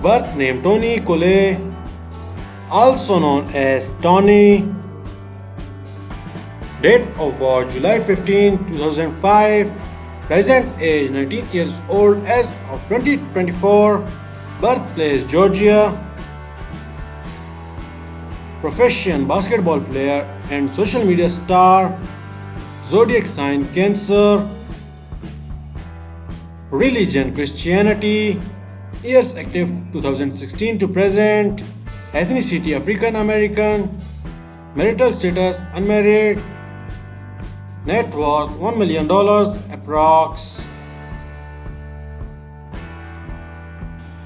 Birth name Tony Colley, also known as Tony. Date of birth July 15, 2005. Present age 19 years old as of 2024. Birthplace Georgia. Profession basketball player and social media star. Zodiac sign Cancer. Religion Christianity. Years active 2016 to present. Ethnicity African American. Marital status unmarried. Net worth $1 million approx.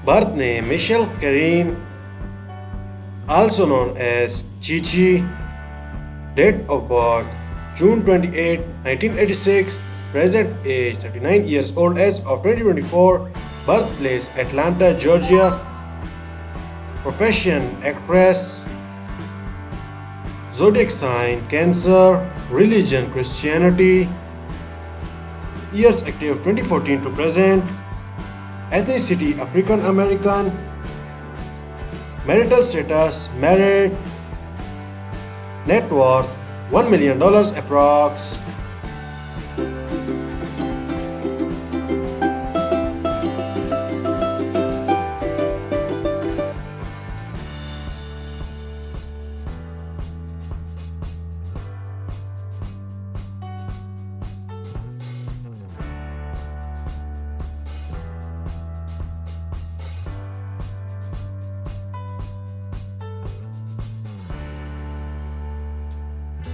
Birth name Michelle Karine, also known as Chichi. Date of birth June 28, 1986. Present age 39 years old as of 2024. Birthplace Atlanta, Georgia. Profession actress. Zodiac sign Cancer. Religion Christianity. Years active 2014 to present. Ethnicity African American. Marital status married. Net worth $1 million approx.